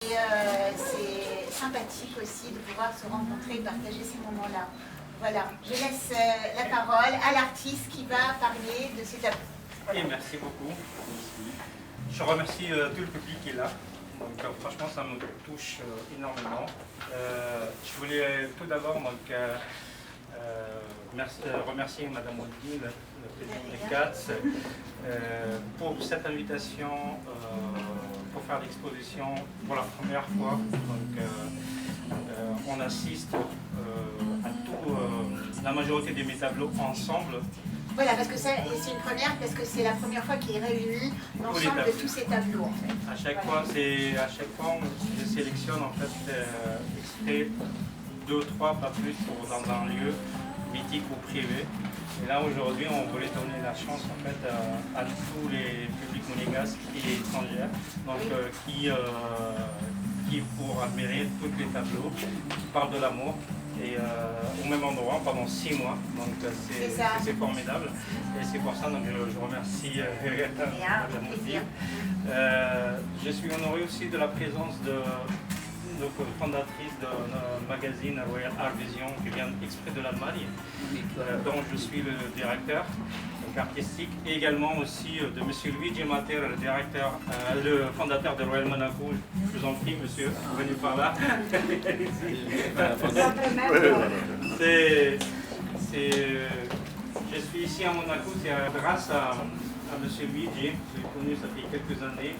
C'est sympathique aussi de pouvoir se rencontrer et partager ces moments-là. Voilà, je laisse la parole à l'artiste qui va parler de ce tableau. Voilà. Et merci beaucoup. Je remercie tout le public qui est là. Donc, franchement, ça me touche énormément. Je voulais tout d'abord remercier Madame Wendy, le président de CATS, pour cette invitation pour faire l'exposition pour la première fois. Donc, on assiste à la majorité de mes tableaux ensemble. Voilà, parce que c'est une première, parce que c'est la première fois qu'il réunit l'ensemble de tous ces tableaux. En fait. À chaque fois, je sélectionne en fait extrait 2 ou 3, pas plus, dans un lieu mythique ou privé. Et là aujourd'hui, on voulait donner la chance en fait à tous les publics monégasques et étrangers, donc qui pour admirer tous les tableaux qui parlent de l'amour. Et au même endroit pendant 6 mois, donc c'est formidable. Et c'est pour ça que je remercie Madame Wendy. Je suis honoré aussi de la présence de notre fondatrice de magazine Royal Art Vision qui vient exprès de l'Allemagne, dont je suis le directeur artistique, et également aussi de Monsieur Luigi Matera, le fondateur de Royal Monaco. Je vous en prie, monsieur, venez par là. Je suis ici à Monaco, c'est grâce à Monsieur Luigi, je l'ai connu ça fait quelques années.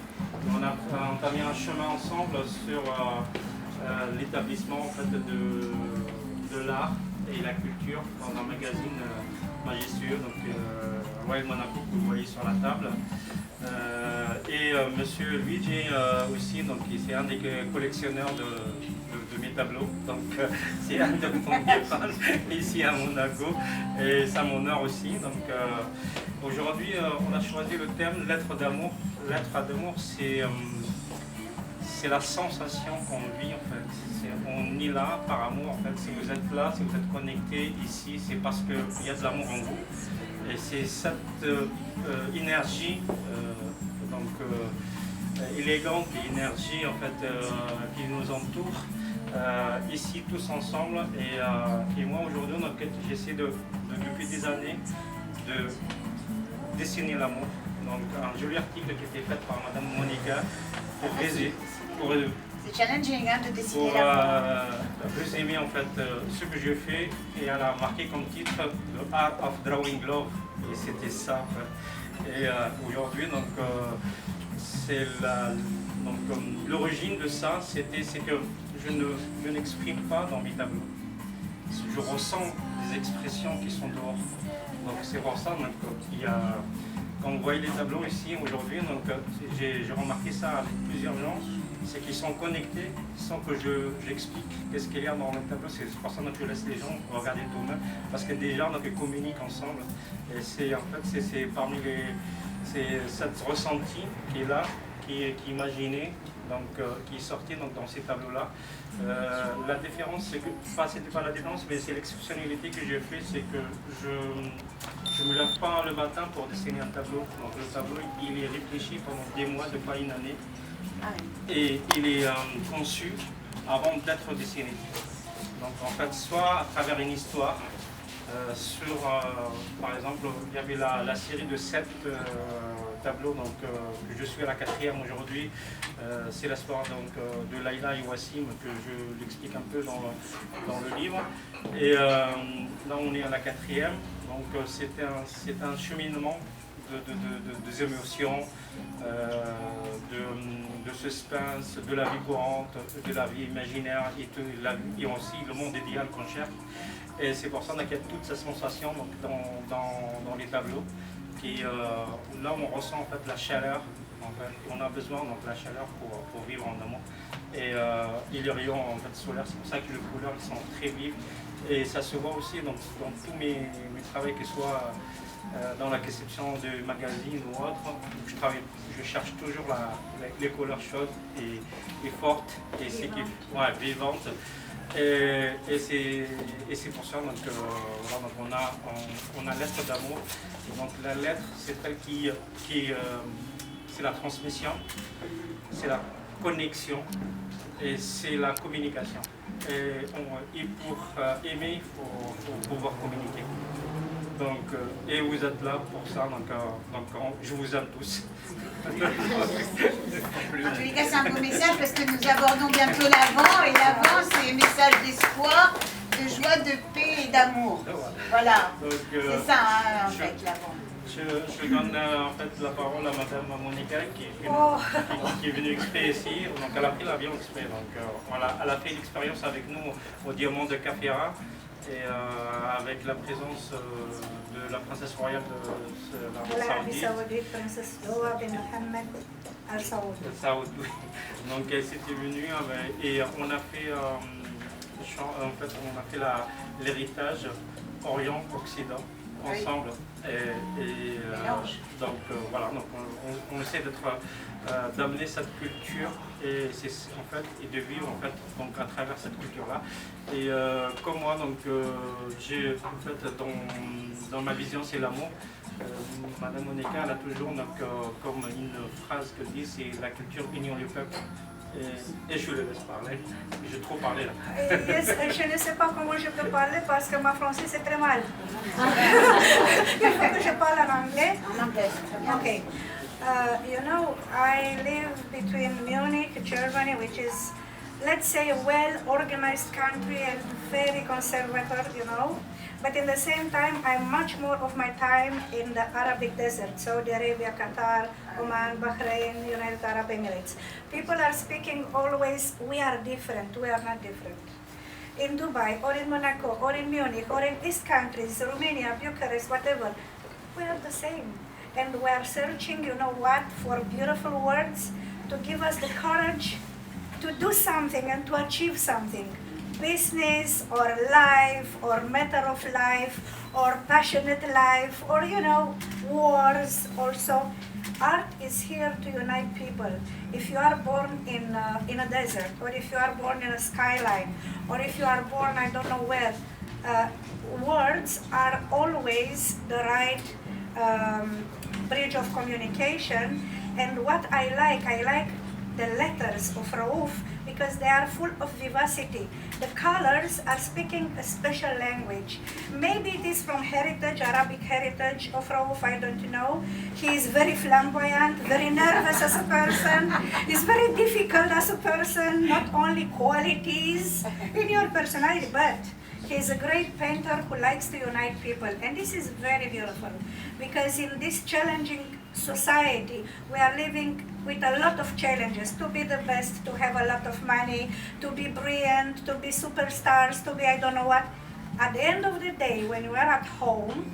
On a entamé un chemin ensemble sur l'établissement en fait, de l'art et la culture dans un magazine majestueux, donc Royal Monaco que vous voyez sur la table. Monsieur Luigi aussi, donc c'est un des collectionneurs de mes tableaux, donc c'est un de mes fans ici à Monaco, et ça m'honore aussi. Donc aujourd'hui on a choisi le thème lettre d'amour. Lettre d'amour, c'est la sensation qu'on vit en fait. On est là par amour en fait. Si vous êtes là, si vous êtes connecté ici, c'est parce qu'il y a de l'amour en vous. Et c'est cette énergie élégante et énergie en fait qui nous entoure ici tous ensemble. Et moi aujourd'hui, j'essaie depuis des années de dessiner l'amour. Donc un joli article qui a été fait par Madame Monica c'est challenging hein, de dessiner l'amour. Résumer en fait ce que je fais, et elle a marqué comme titre The Art of Drawing Love, et c'était ça en fait. Et aujourd'hui c'est l'origine de ça, c'est que je n'exprime pas dans mes tableaux. Je ressens des expressions qui sont dehors. Donc c'est pour ça qu'il y a. Quand vous voyez les tableaux ici aujourd'hui, j'ai remarqué ça avec plusieurs gens, c'est qu'ils sont connectés sans que j'explique qu'est-ce qu'il y a dans le tableau. C'est pour ça que je laisse les gens regarder tout de même, parce que des gens qui communiquent ensemble. Et c'est parmi cette ressenti qui est là, qui est imaginé, qui est sorti dans ces tableaux-là. La différence, c'est que, c'était pas la différence, mais c'est l'exceptionnalité que j'ai fait, c'est que je ne me lève pas le matin pour dessiner un tableau. Donc le tableau, il est réfléchi pendant des mois, de pas une année. Et il est conçu avant d'être dessiné. Donc en fait, soit à travers une histoire, par exemple, il y avait la série de 7 tableaux, que je suis à la 4e aujourd'hui. C'est l'histoire de Laïla et Wassim, que je l'explique un peu dans le livre. Et là, on est à la 4e. Donc c'est un cheminement de émotions, de suspense, de la vie courante, de la vie imaginaire et aussi le monde idéal qu'on cherche. Et c'est pour ça qu'il y a toute cette sensation dans les tableaux. Là, on ressent en fait la chaleur. En fait, on a besoin de la chaleur pour vivre en amour. Et les rayons en fait, solaires, c'est pour ça que les couleurs sont très vives. Et ça se voit aussi dans tous mes travaux, que ce soit dans la conception de magazines ou autre. Je cherche toujours les couleurs chaudes et fortes et vivantes. Et c'est pour ça qu'on a lettre d'amour. Donc la lettre, c'est celle c'est la transmission, c'est connexion et c'est la communication. Et pour aimer, il faut pouvoir communiquer. Donc, et vous êtes là pour ça, donc je vous aime tous. En tous les cas, c'est un beau message parce que nous abordons bientôt l'Avent, et l'Avent, c'est un message d'espoir, de joie, de paix et d'amour. Voilà, c'est ça, hein, en fait, l'Avent. Je donne en fait la parole à Madame Monica qui est venue exprès ici. Donc elle a pris l'avion exprès. Donc voilà, elle a fait l'expérience avec nous au Diamant de Kafira et avec la présence de la princesse royale de l'Arabie Saoudite. Princesse Doha bin Mohammed Al Saoud. Donc elle s'était venue et on a fait l'héritage Orient-Occident ensemble. Donc voilà, donc on essaie d'amener cette culture et de vivre en fait donc à travers cette culture là. Et comme moi donc j'ai en fait dans ma vision c'est l'amour. Madame Monica elle a toujours donc, comme une phrase qu'elle dit, c'est la culture union du peuple. Et je le laisse parler. J'ai trop parlé là. Yes, je ne sais pas comment je peux parler parce que ma français c'est très mal. Il faut que je parle en anglais. En anglais, très bien. Okay. You know, I live between Munich, Germany, which is, let's say, a well-organized country and very conservative, you know. But in the same time, I'm much more of my time in the Arabic desert, Saudi Arabia, Qatar, Oman, Bahrain, United Arab Emirates. People are speaking always, we are different, we are not different. In Dubai, or in Monaco, or in Munich, or in these countries, Romania, Bucharest, whatever, we are the same. And we are searching, you know what, for beautiful words to give us the courage to do something and to achieve something. Business or life or matter of life or passionate life or, you know, wars also. Art is here to unite people. If you are born in a desert, or if you are born in a skyline, or if you are born I don't know where, words are always the right bridge of communication. And what I like the letters of Raouf because they are full of vivacity. The colors are speaking a special language. Maybe it is from heritage, Arabic heritage of Raouf, I don't know. He is very flamboyant, very nervous as a person. He's very difficult as a person, not only qualities in your personality, but he's a great painter who likes to unite people. And this is very beautiful because in this challenging society, we are living with a lot of challenges, to be the best, to have a lot of money, to be brilliant, to be superstars, to be I don't know what. At the end of the day, when we are at home,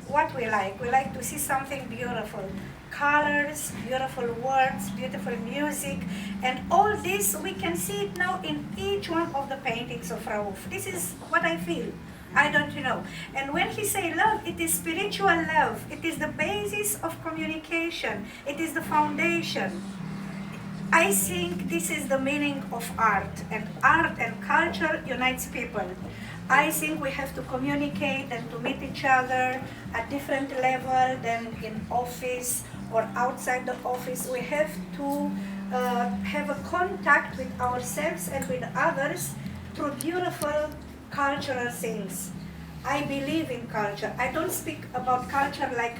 what we like to see something beautiful. Colors, beautiful words, beautiful music, and all this, we can see it now in each one of the paintings of Raouf. This is what I feel. I don't know. And when he say love, it is spiritual love. It is the basis of communication. It is the foundation. I think this is the meaning of art and culture unites people. I think we have to communicate and to meet each other at different level than in office or outside the office. We have to have a contact with ourselves and with others through beautiful cultural things. I believe in culture. I don't speak about culture like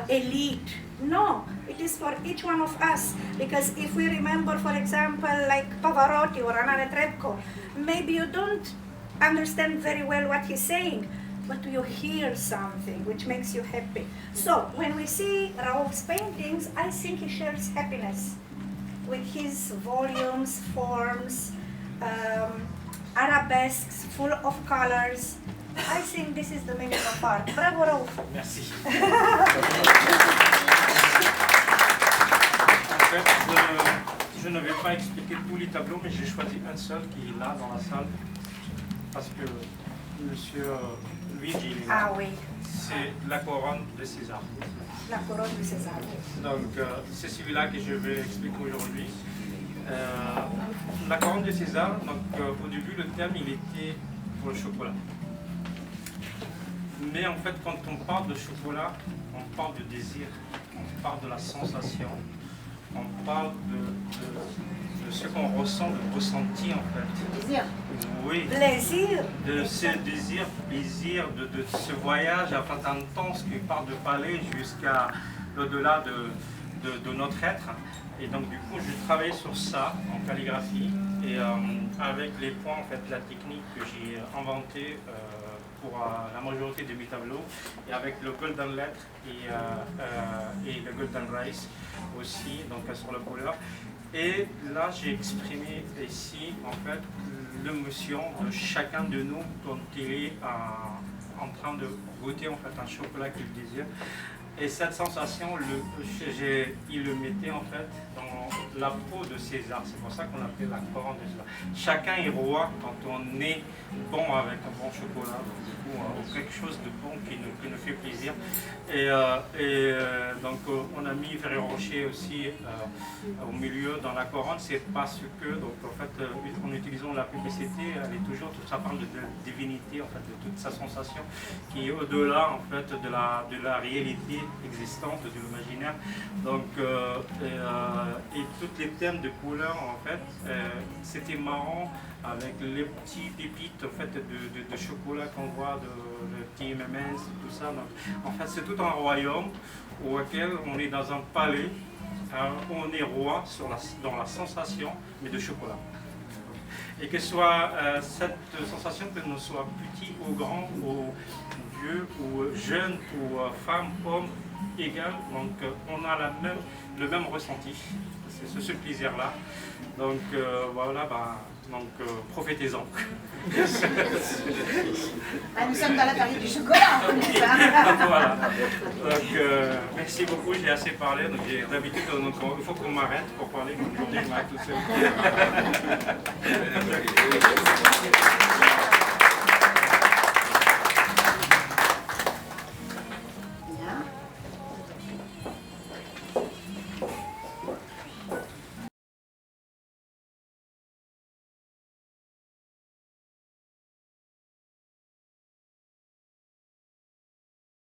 elite. No, it is for each one of us. Because if we remember, for example, like Pavarotti or Anna Netrebko, maybe you don't understand very well what he's saying, but you hear something which makes you happy. So when we see Raouf's paintings, I think he shares happiness with his volumes, forms, arabesques full of colors. I think this is the meaning of art. Bravo, Raouf. Merci. En fait, je ne vais pas expliquer tous les tableaux, mais j'ai choisi un seul qui est là dans la salle, parce que Monsieur Luigi est là. Ah oui. C'est la couronne de César. La couronne de César. Donc, c'est celui-là que je vais expliquer aujourd'hui. La couronne de César, donc, au début, le thème, il était pour le chocolat. Mais en fait, quand on parle de chocolat, on parle de désir, on parle de la sensation, on parle de ce qu'on ressent, le ressenti en fait. Plaisir. Oui. Plaisir. De ce désir, plaisir, de ce voyage à travers un temps qui part de palais jusqu'à l'au-delà de notre être. Et donc du coup, je travaille sur ça en calligraphie et avec les points, en fait, la technique que j'ai inventée pour la majorité de mes tableaux, et avec le Golden Letter et le Golden Rice aussi, donc sur la couleur. Et là, j'ai exprimé ici, en fait, l'émotion de chacun de nous quand il est en train de goûter en fait un chocolat qu'il désire. Et cette sensation, il le mettait en fait dans la peau de César. C'est pour ça qu'on l'appelle la couronne de César. Chacun est roi quand on est bon avec un bon chocolat, ou quelque chose de bon qui nous fait plaisir. Et donc on a mis Ferrero Rocher aussi au milieu dans la couronne. C'est parce que, donc en fait, en utilisant la publicité, elle est toujours, ça parle de divinité, en fait, de toute sa sensation qui est au-delà en fait de la réalité existante, de l'imaginaire. Donc, et tous les thèmes de couleurs, en fait, c'était marrant avec les petits pépites en fait, de chocolat qu'on voit, de petits M&M's, tout ça. Donc, en fait, c'est tout un royaume auquel on est dans un palais, on est roi dans la sensation, mais de chocolat. Et que soit cette sensation, que nous soit petit ou grand, ou vieux, ou jeune, ou femme, homme, égal, donc on a le même ressenti, c'est ce plaisir-là. Donc voilà, profitez-en. Nous sommes dans la période du chocolat. Voilà. Donc merci beaucoup, j'ai assez parlé. Donc d'habitude, il faut qu'on m'arrête pour parler, mais aujourd'hui, je m'arrête tout seul.